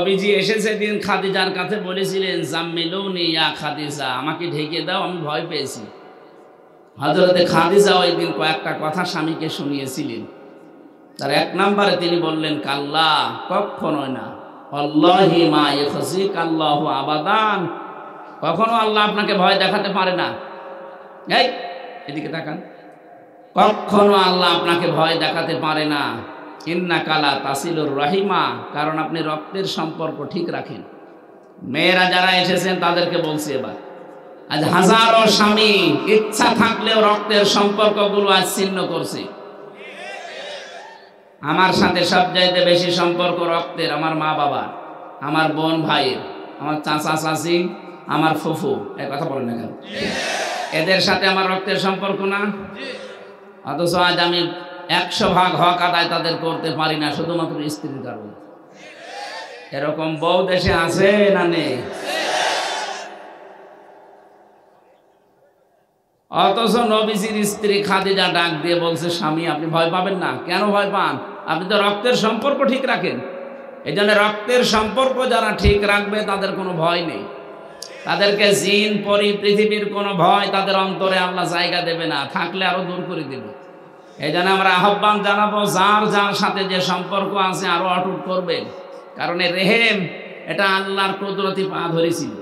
নবীজি এসেছে দিন খাদিজার কাছে বলেছিলেন জাম্মিলুনি ইয়া খাদিজা, আমাকে ঢেকে দাও, আমি ভয় পেয়েছি। হযরতে খাদিজা ওই দিন কয়েকটা কথা স্বামীকে শুনিয়েছিলেন। তার এক নম্বরে তিনি বললেন, কাল্লা, কখনোই না, আল্লাহি মা ইয়াখজিকাল্লাহু আবাদান, কখনো আল্লাহ আপনাকে ভয় দেখাতে পারে না। এই এদিকে তাকান, কখনো আল্লাহ আপনাকে ভয় দেখাতে পারে না। ইন্নাকা লা তাসিলুর রাহিমা, কারণ আপনি রক্তের সম্পর্ক ঠিক রাখেন। মেয়েরা যারা এসেছেন তাদেরকে বলছি এবার, আজ হাজারো স্বামী ইচ্ছা থাকলেও রক্তের সম্পর্কগুলো আজ ছিন্ন করছে। আমার সাথে সবচাইতে বেশি সম্পর্ক রক্তের আমার মা বাবার, আমার বোন ভাইয়ের, আমার চাচা চাচি, আমার ফুফু, এই কথা বলেন না কেন? এদের সাথে আমার রক্তের সম্পর্ক না, অথচ আজ আমি 100 ভাগ হক আদায় তাদের করতে পারি না, শুধুমাত্র স্ত্রীর কারণে। এরকম বউ দেশে আছে না নেই? অথচ নবীজির স্ত্রী খাদিজা ডাক দিয়ে বলছে, স্বামী আপনি ভয় পাবেন না। কেন ভয় পান? আপনি তো রক্তের সম্পর্ক ঠিক রাখেন। এই জন্য রক্তের সম্পর্ক যারা ঠিক রাখবে তাদের কোনো ভয় নেই। তাদেরকে জিন পরি পৃথিবীর কোনো ভয় তাদের অন্তরে আল্লাহ জায়গা দেবে না, থাকলে আরো দূর করে দেবে। এই জন্য আমরা আহ্বান জানাবো, যার যার সাথে যে সম্পর্ক আছে আরো অটুট করবেন, কারণ রেহেম এটা আল্লাহর কুদরতি পা ধরেছিল।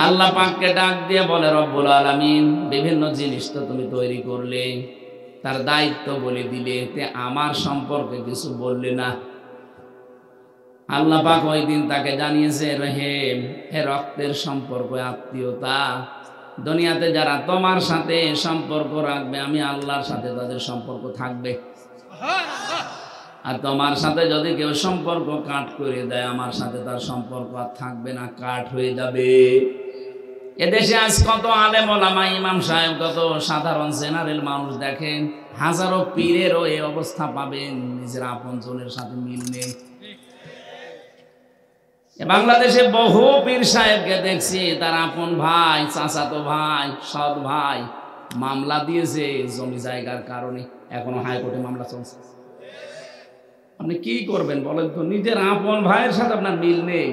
আল্লাহ পাককে ডাক দিয়ে বলে, রব্বুল আলামিন, বিভিন্ন জিনিস তো তুমি তৈরি করলে, তার দায়িত্ব বলে দিলে, তে আমার সম্পর্কে কিছু বললে না। আল্লাহ পাক ওই দিন তাকে জানিয়েছে, রহিম, হে রক্তের সম্পর্ক, আত্মীয়তা, দুনিয়াতে যারা তোমার সাথে সম্পর্ক রাখবে, আমি আল্লাহর সাথে তাদের সম্পর্ক থাকবে। আর তোমার সাথে যদি কেউ সম্পর্ক কাট করে দেয়, আমার সাথে তার সম্পর্ক আর থাকবে না, কাট হয়ে যাবে। এদেশে আজ কত আলেম ওলামা, ইমাম সাহেব, কত সাধারণ জেনারেল মানুষ দেখেন, হাজারো পীরেরও এই অবস্থা পাবেন, নিজের আপনজনের সাথে মিল নেই। বাংলাদেশে বহু পীর সাহেবকে দেখছি, তার আপন ভাই, চাচাতো ভাই, সৎ ভাই মামলা দিয়েছে জমি জায়গার কারণে, এখনো হাইকোর্টে মামলা চলছে। আপনি কি করবেন বলেন তো? নিজের আপন ভাইয়ের সাথে আপনার মিল নেই।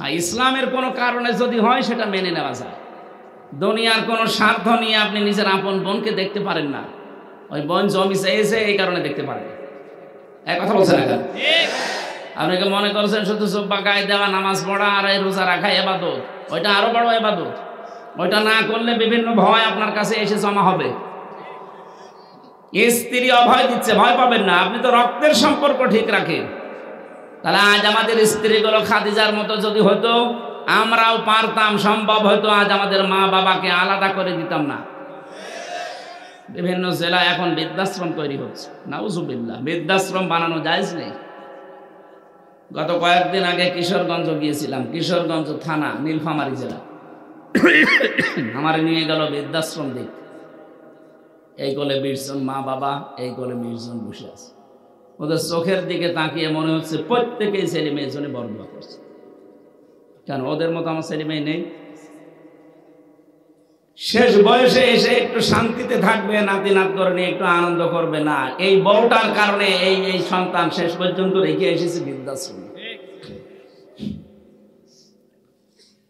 আর ইসলামের কোনো কারণে যদি হয় সেটা মেনে নেওয়া যায়। দুনিয়ার কোনো স্বার্থ নিয়ে আপনি নিজের আপন বোনকে দেখতে পারেন না। ওই বোন জমি চেয়েছে এই কারণে দেখতে পারেন, এক কথা বলছেন না? আপনাকে মনে করছেন শুধু জুব্বা গায়ে দেওয়া, নামাজ পড়া আর এই রোজা রাখা ইবাদত, ওইটা আরো বড় ইবাদত। ওইটা না করলে বিভিন্ন ভয় আপনার কাছে এসে জমা হবে। স্ত্রী অভয় দিচ্ছে, ভয় পাবেন না, আপনি তো রক্তের সম্পর্ক ঠিক রাখেন। তাহলে আজ আমাদের স্ত্রীগুলো খাদিজার মতো যদি হতো, আমরাও পারতাম, সম্ভব হতো, আজ আমাদের মা বাবাকে আলাদা করে দিতাম না। বিভিন্ন জেলায় এখন বৃদ্ধাশ্রম তৈরি হচ্ছে, নাউজুবিল্লাহ। বৃদ্ধাশ্রম বানানো জায়েজ নেই। গত কয়েকদিন আগে কিশোরগঞ্জ গিয়েছিলাম, কিশোরগঞ্জ থানা, নীলফামারী জেলা। আমার নিয়ে গেল বৃদ্ধাশ্রম দিক। এই কোলে 20 জন মা বাবা, এই কোলে 20 জন বসে আছে। ওদের চোখের দিকে তাকিয়ে মনে হচ্ছে প্রত্যেকেই ছেলে মেয়ের জন্য বড়দোয়া করছে। কেন? ওদের মতো আমার ছেলে মেয়ে নেই। শেষ বয়সে এসে একটু শান্তিতে থাকবে, নাতি নাত করে নিয়ে একটু আনন্দ করবে না, এই বউটার কারণে এই সন্তান শেষ পর্যন্ত রেখে এসেছে বৃদ্ধাশ্রমে।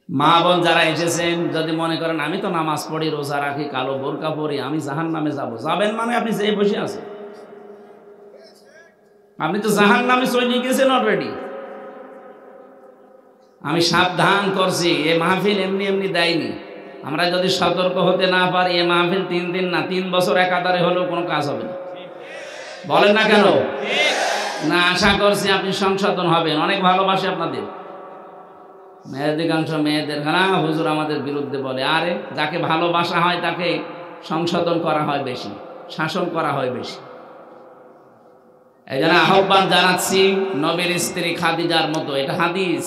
মা বোন যারা এসেছেন, যদি মনে করেন আমি তো নামাজ পড়ি, রোজা রাখি, কালো বোরকা পরি, আমি জাহান্নামে যাবো, যাবেন মানে আপনি যে বসে আছেন, আপনি তো জাহান্নামে চলে গেছেন অলরেডি। আমি সাবধান করছি, এ মাহফিল এমনি এমনি দেয়নি। আমরা যদি সতর্ক হতে না পারি, এ মাহফিল 3 দিন না 3 বছর একাধারে হলেও কোনো কাজ হবে না। বলেন না কেন? না, আশা করছি আপনি সংশোধন হবেন। অনেক ভালোবাসি আপনাদের। অধিকাংশ মেয়েদের না হুজুর আমাদের বিরুদ্ধে বলে, আরে যাকে ভালোবাসা হয় তাকে সংশোধন করা হয় বেশি, শাসন করা হয় বেশি। এই জন্য আহ্বান জানাচ্ছি, নবীর স্ত্রী খাদিজার মতো, এটা হাদিস,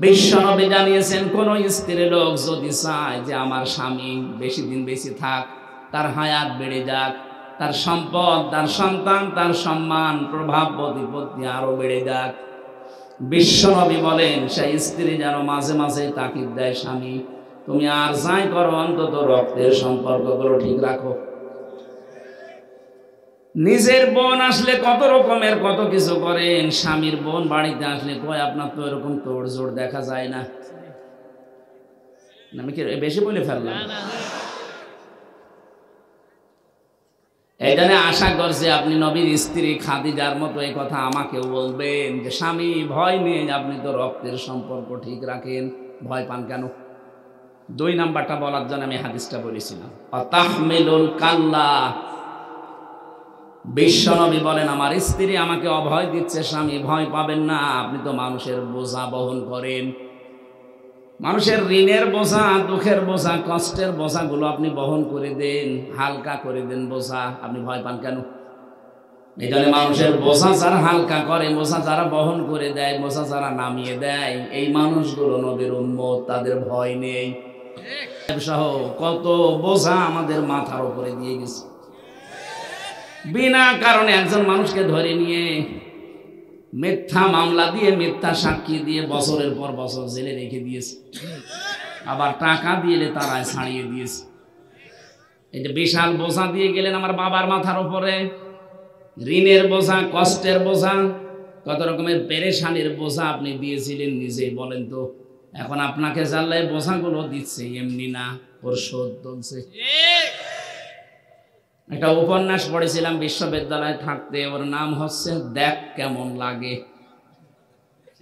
বিশ্ব নবী জানিয়েছেন, কোন স্ত্রী লোক যদি চায় যে আমার স্বামী বেশি দিন বেশি থাক, তার হায়াত বেড়ে যাক, তার সম্পদ, তার সন্তান, তার সম্মান, প্রভাব প্রতিপত্তি আরো বেড়ে যাক, বিশ্ব নবী বলেন সেই স্ত্রী যেন মাঝে মাঝে তাকিদ দেয়, স্বামী তুমি আর যাই করো অন্তত রক্তের সম্পর্কগুলো ঠিক রাখো। নিজের বোন আসলে কত রকমের কত কিছু করেন, স্বামীর বোন বাড়িতে আসলে কয় আপনার তো এরকম তোড়জোড় দেখা যায় না। আমি কি বেশি বলে ফেললাম? এই জন্য আশা করছে আপনি নবীর স্ত্রী খাদিজার মতো এই কথা আমাকেও বলবেন যে স্বামী ভয় নেই, আপনি তো রক্তের সম্পর্ক ঠিক রাখেন, ভয় পান কেন? 2 নাম্বারটা বলার জন্য আমি হাদিসটা বলেছিলাম, তাহমিলুল কাল্লা। বিশ্বনবী বলেন আমার স্ত্রী আমাকে অভয় দিচ্ছে, স্বামী ভয় পাবেন না, আপনি তো মানুষের বোঝা বহন করেন, মানুষের ঋণের বোঝা, দুঃখের বোঝা, কষ্টের বোঝাগুলো আপনি বহন করে দেন, হালকা করে দেন বোঝা, আপনি ভয় পান কেন? এই জন্য মানুষের বোঝা যারা হালকা করে, বোঝা যারা বহন করে দেয়, বোঝা যারা নামিয়ে দেয়, এই মানুষগুলো নবীর উম্মত, তাদের ভয় নেই। সহ কত বোঝা আমাদের মাথার উপরে দিয়ে গেছে, বিনা কারণে একজন মানুষকে ধরে নিয়ে মিথ্যা মামলা দিয়ে, মিথ্যা সাক্ষী দিয়ে বছরের পর বছর জেলে রেখে দিয়েছে, আবার টাকা দিয়ে তারা ছাড়িয়ে দিয়েছে। এই যে বিশাল বোঝা দিয়ে গেলেন আমার বাবার মাথার উপরে, ঋণের বোঝা, কষ্টের বোঝা, কত রকমের পেরেশানির বোঝা আপনি দিয়েছিলেন নিজেই বলেন তো। এখন আপনাকে জানলে বোঝাগুলো দিচ্ছে এমনি না, ওর শোধ তুলছে। একটা উপন্যাস পড়েছিলাম বিশ্ববিদ্যালয়ে থাকতে, ওর নাম হচ্ছে দেখ কেমন লাগে।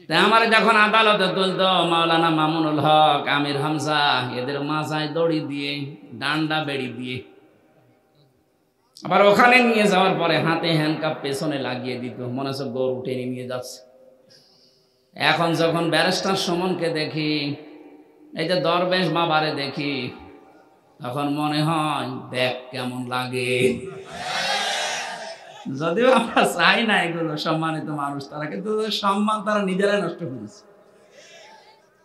তা আমার যখন আদালতে তুলতো মাওলানা মামুনুল হক, আমির হামজা, এদের মাথায় দড়ি দিয়ে, ডান্ডা বেড়ি দিয়ে, আবার ওখানে নিয়ে যাওয়ার পরে হাতে হ্যান্ডকাপ পেছনে লাগিয়ে দিত, মনে হচ্ছে গরু টেনে নিয়ে যাচ্ছে। এখন যখন ব্যারিস্টার সুমনকে দেখি, এই যে দরবেশ বাবারে দেখি, তখন মনে হয় দেখ কেমন লাগে। যদিও আমরা চাই না এগুলো, সম্মানিত মানুষ তারা, কিন্তু সম্মান তারা নিজেরাই নষ্ট করেছে।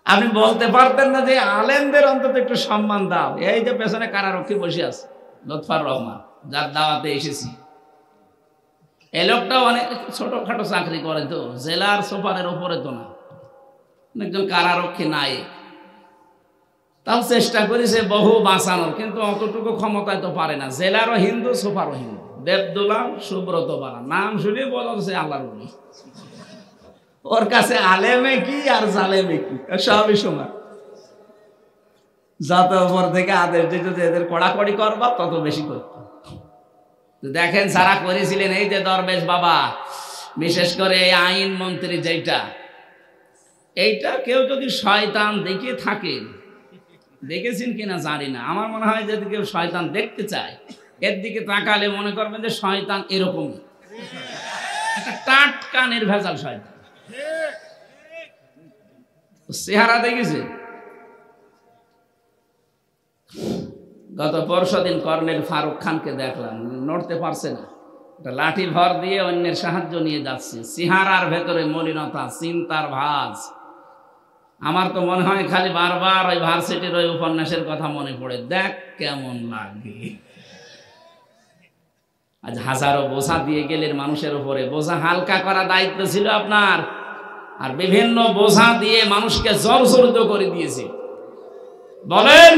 আপনি বলতে পারতেন না যে আলেমদের অন্তত একটু সম্মান দাও? এই যে পেছনে কারারক্ষী বসে আছে লুৎফর রহমান, যার দাওয়াতে এসেছি, এই লোকটাও অনেক ছোটখাটো চাকরি করে, তো জেলার সুপারের উপরে তো না, একজন কারারক্ষী নাই, তাও চেষ্টা করেছে বহু বাঁচানোর, কিন্তু অতটুকু ক্ষমতায় তো পারে না। জেলারও হিন্দু, সুপারও হিন্দু, দেবদুল্লাহ সুব্রত বালা, নাম শুনে বলা হচ্ছে আল্লাহর বলি। ওর কাছে আলেমে কি আর জালেমে কি সবই সমান। যত উপর থেকে আদেশ দিত যে এদের কড়াকড়ি করবা, তত বেশি করত। দেখেন যারা করেছিলেন, এই যে দরবেশ বাবা, বিশেষ করে এই আইন মন্ত্রী, যেটা এইটা কেউ যদি শয়তান দেখে থাকেন, দেখেছেন কিনা জানি না, আমার মনে হয় যদি কেউ শয়তান দেখতে চায়, এর দিকে তাকালে মনে করবেন যে শয়তান এরকমই একটা টাটকা নির্ভেজাল শয়তান। চেহারা দেখেছে? গত পরশুদিন কর্নেল ফারুক খানকে দেখলাম, নড়তে পারছে না, একটা লাঠি ভর দিয়ে অন্যের সাহায্য নিয়ে যাচ্ছে, চেহারার ভেতরে মলিনতা, চিন্তার ভাঁজ। আমার তো মনে হয় খালি বারবার ওই ভার্সিটির ওই উপন্যাসের কথা মনে পড়ে, দেখ কেমন লাগে। আজ হাজারো বোঝা দিয়ে গেলেন মানুষের উপরে, বোঝা হালকা করা দায়িত্ব ছিল আপনার, আর বিভিন্ন বোঝা দিয়ে মানুষকে জর্জরিত করে দিয়েছে। বলেন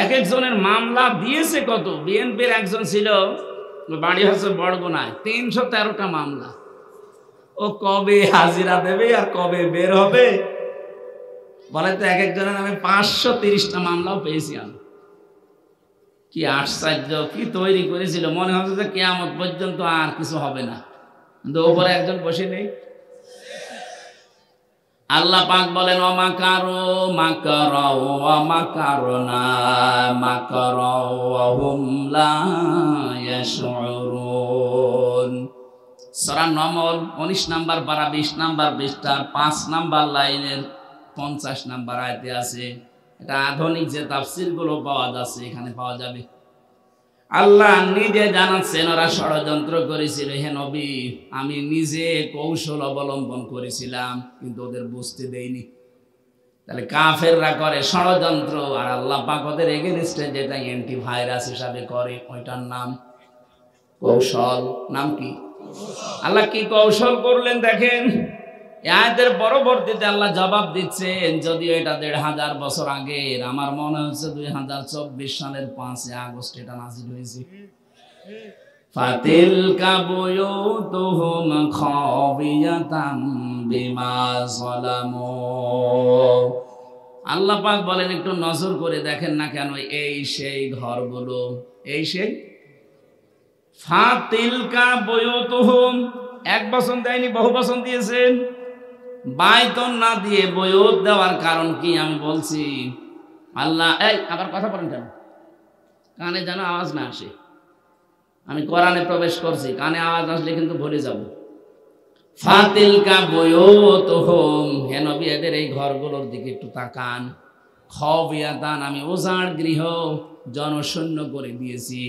এক একজনের মামলা দিয়েছে কত? বিএনপির একজন ছিল, বাড়ি হচ্ছে বড়গুনায়, 313টা মামলা। ও কবে হাজিরা দেবে আর কবে বের হবে বলে তো, এক একজনের নামে 530টা মামলাও পেয়েছি আমি। কি আশ্চর্য, কি তৈরি করেছিল, মনে হচ্ছে যে কিয়ামত পর্যন্ত আর কিছু হবে না, কিন্তু ওপরে একজন বসে নেই। আল্লাহ পাক বলেন ওয়ামাকারু মাকারা ওয়া মাকারনা মাকারা ওয়া হুম লা ইয়াশউরুন। সূরা নমল 19 নাম্বার পারা 20 নাম্বার পৃষ্ঠার 5 নাম্বার লাইনের 50 নাম্বার আয়াতে আছে। এটা আধুনিক যে তাফসীরগুলো পাওয়া যাচ্ছে এখানে পাওয়া যাবে। আল্লাহ নিজে জানাচ্ছেন ওরা ষড়যন্ত্র করেছিল, হে নবী আমি নিজে কৌশল অবলম্বন করেছিলাম, কিন্তু ওদের বুঝতে দেইনি। তাহলে কাফেররা করে ষড়যন্ত্র, আর আল্লাহ পাক ওদের এগেইনস্টে যেটা অ্যান্টিভাইরাস হিসাবে করে, ওইটার নাম কৌশল। নাম কি? আল্লাহ কি কৌশল করলেন দেখেন। আয়াতের পরবর্তীতে আল্লাহ জবাব দিচ্ছেন, যদিও এটা 1500 বছর আগের, আমার মনে হচ্ছে 2024 সালের 5 আগস্ট এটা নাযিল হয়েছে। ফাতিলকা বুয়ুতুহুম খাবিয়াতাম বিমা যালামু। আল্লাহ পাক বলেন একটু নজর করে দেখেন না কেন এই সেই ঘরগুলো, এই সেই ফাতিলকা বুয়ুতুহুম, এক বচন দেয়নি, বহু বচন দিয়েছেন। বাইতন না দিয়ে বুয়ুত দেওয়ার কারণ কি আমি বলছি। আল্লাহ এই আবার কথা বলেন কেন, কানে যেন আওয়াজ না আসে। আমি কোরআনে প্রবেশ করছি, কানে আওয়াজ আসলে কিন্তু ভুলে যাব। ফাতিলকা বুয়ুতুহুম, হে নবী এদের এই ঘরগুলোর দিকে একটু তাকান। খাবিয়াতান, আমি উজাড় গৃহ জনশূন্য করে দিয়েছি,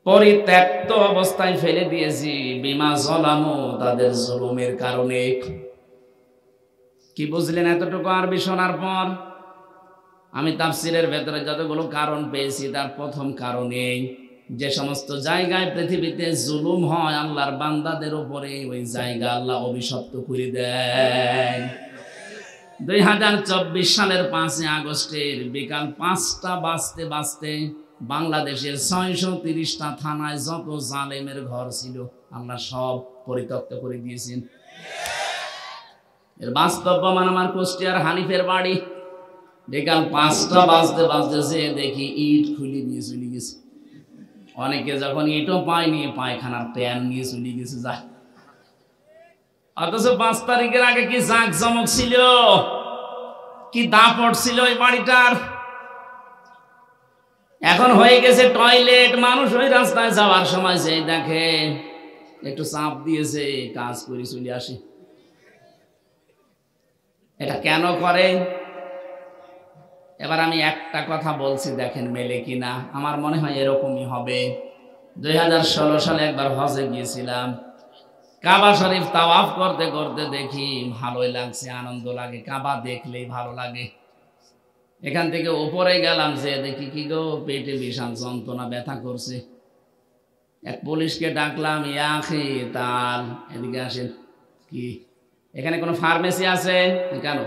পরিত্যক্ত অবস্থায় ফেলে দিয়েছি। বিমা যালামু, তাদের জুলুমের কারণে। কি বুঝলেন এতটুকু আরবি শোনার পর? আমি তাফসিরের ভেতরে যতগুলো কারণ পেয়েছি তার প্রথম কারণে যে সমস্ত জায়গায় পৃথিবীতে জুলুম হয় আল্লাহর বান্দাদের উপরে, ওই জায়গা আল্লাহ অভিশপ্ত করে দেয়। 2024 সালের 5 আগস্টের বিকাল 5টা বাজতে বাজতে বাংলাদেশের 630টা থানায় যত জালেমের ঘর ছিল আল্লাহ সব পরিত্যক্ত করে দিয়েছেন। এর বাস্তব প্রমাণ আমার কুষ্টিয়ার হানিফের বাড়ি। বিকাল 5টা বাজতে বাজতেছে দেখি ইট খুলে নিয়ে চলে গেছে। অনেকে যখন ইটও পায়নি পায়খানার প্যান নিয়ে চলে গেছে। যা, অথচ 5 তারিখের আগে কি জাঁকজমক ছিল, কি দাপট ছিল এই বাড়িটার। এখন হয়ে গেছে টয়লেট। মানুষ ওই রাস্তায় যাওয়ার সময় যে দেখে একটু চাপ দিয়েছে, কাজ করে চলে আসে। এটা কেন করে? এবার আমি একটা কথা বলছি, দেখেন মেলে কিনা। আমার মনে হয় এরকমই হবে। 2016 সালে একবার হজে গিয়েছিলাম। কাবা শরীফ তাওয়াফ করতে করতে দেখি ভালোই লাগছে, আনন্দ লাগে, কাবা দেখলেই ভালো লাগে। এখান থেকে উপরে গেলাম, যে দেখি কি গো পেটে বিশাল যন্ত্রণা, ব্যথা করছে। এক পুলিশকে ডাকলাম, ইয়া আখি তাল, এদিকে আসেন। কি এখানে কোনো ফার্মেসি আছে? কেন?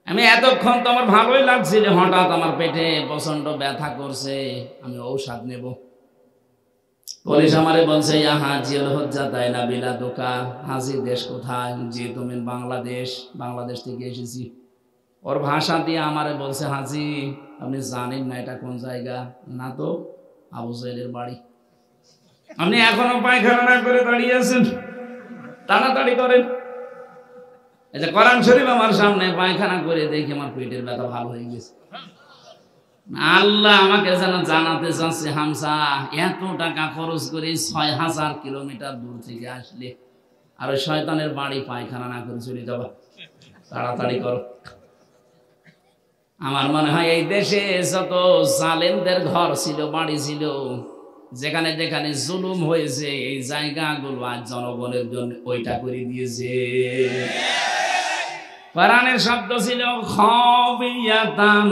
আমি এতক্ষণ তো আমার ভালোই লাগছিল, হঠাৎ আমার পেটে প্রচন্ড ব্যথা করছে, আমি ঔষধ নেব। পুলিশ আমারে বলছে, ইয়া হাজির হজ্জা তাই না বিলা দোকা, হাজির দেশ কোথায়? যে তুমি বাংলাদেশ, বাংলাদেশ থেকে এসেছি। ওর ভাষা দিয়ে আমারে বলছে, হাজি আপনি জানেন না এটা কোন জায়গা? না তো, আবু জাহেলের বাড়ি। আপনি এখনো পায়খানা না করে দাঁড়িয়ে আছেন, তাড়াতাড়ি করেন। এই যে কোরআন শরীফ আমার সামনে, পায়খানা করে দেখি আমার পেটের ব্যথা ভালো হয়ে গেছে। আল্লাহ আমাকে যেন জানাতে চাচ্ছে, হামসা এত টাকা খরচ করে 6000 কিলোমিটার দূর থেকে আসলে আর ওই শয়তানের বাড়ি পায়খানা না করে চলে যাবা, তাড়াতাড়ি করো। আমার মনে হয় এই দেশে যত জালেমদের ঘর ছিল, বাড়ি ছিল, যেখানে যেখানে জুলুম হয়েছে, এই জায়গাগুলো আজ জনগণের জন্য ওইটা করে দিয়েছে। কোরআনের শব্দ ছিল খাবিয়াতাম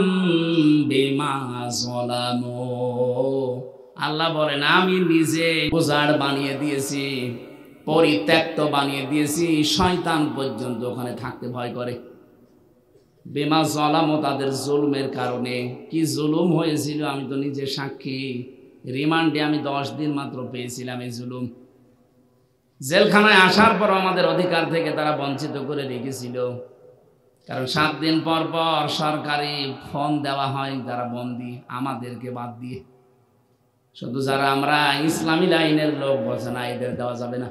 বিমা যালামু। আল্লাহ বলেন আমি নিজে উজাড় বানিয়ে দিয়েছি, পরিত্যক্ত বানিয়ে দিয়েছি, শয়তান পর্যন্ত ওখানে থাকতে ভয় করে। বিমা যালামু, তাদের জুলুমের কারণে। কি জুলুম হয়েছিল আমি তো নিজে সাক্ষী। রিমান্ডে আমি 10 দিন মাত্র পেয়েছিলাম এই জুলুম। জেলখানায় আসার পর আমাদের অধিকার থেকে তারা বঞ্চিত করে রেখেছিল। কারণ 7 দিন পর পর সরকারি ফোন দেওয়া হয় যারা বন্দী, আমাদেরকে বাদ দিয়ে। শুধু যারা আমরা ইসলামী লাইনের লোক বলছে না এদের দেওয়া যাবে না,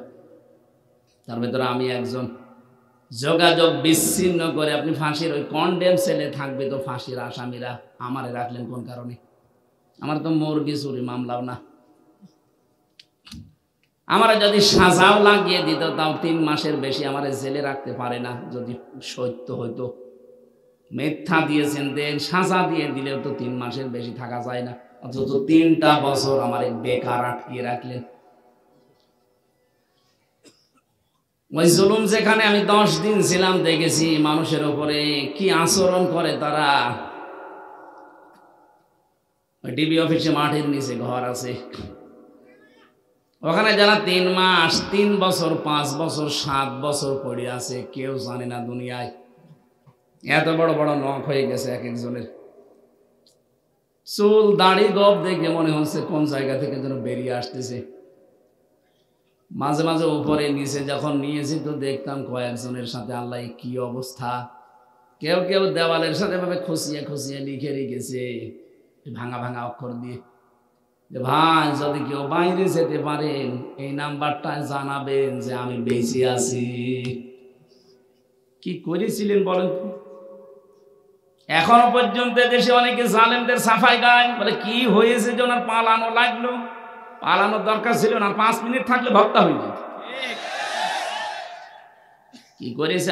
তার ভেতরে আমি একজন। যোগাযোগ বিচ্ছিন্ন করে আপনি ফাঁসির ওই কন্ডেম সেলে থাকবে তো ফাঁসির আসামিরা, আমারে রাখলেন কোন কারণে? আমার তো মুরগি চুরি মামলাও না। আমার যদি সাজাও লাগিয়ে দিত তাও 3 মাসের বেশি আমার জেলে রাখতে পারে না, যদি সত্য হইতো। মিথ্যা দিয়েছেন দেন, সাজা দিয়ে দিলেও তো 3 মাসের বেশি থাকা যায় না, অথচ 3টা বছর আমার বেকার আটকিয়ে রাখলেন। ওই জুলুম যেখানে আমি 10 দিন ছিলাম, দেখেছি মানুষের উপরে কি আচরণ করে তারা। ডিবি অফিসে মাঠের নিচে ঘর আছে, ওখানে যারা 3 মাস, 3 বছর, 5 বছর, 7 বছর পড়ে আছে, কেউ জানে না দুনিয়ায়। এত বড় বড় নখ হয়ে গেছে এক একজনের। চুল দাড়ি গপ দেখে মনে হচ্ছে কোন জায়গা থেকে যেন বেরিয়ে আসতেছে। মাঝে মাঝে উপরে নিচে যখন নিয়েছি তো দেখতাম কয়েকজনের সাথে আল্লাহ কি অবস্থা। কেউ কেউ দেওয়ালের সাথে ভাবে খুশিয়ে খুশিয়ে লিখে রেখেছে ভাঙা ভাঙা অক্ষর দিয়ে যে ভাই যদি কেউ বাইরে যেতে পারেন এই নাম্বারটা জানাবেন যে আমি বেঁচে আছি। কি করেছিলেন বলেন তো? এখনো পর্যন্ত দেশে অনেকে জালেমদের সাফাই গায়, বলে কি হয়েছে যে ওনার পালানো লাগলো। পালানোর দরকার ছিল না, 5 মিনিট থাকলে ভক্তা হয়ে যেত। কি করেছে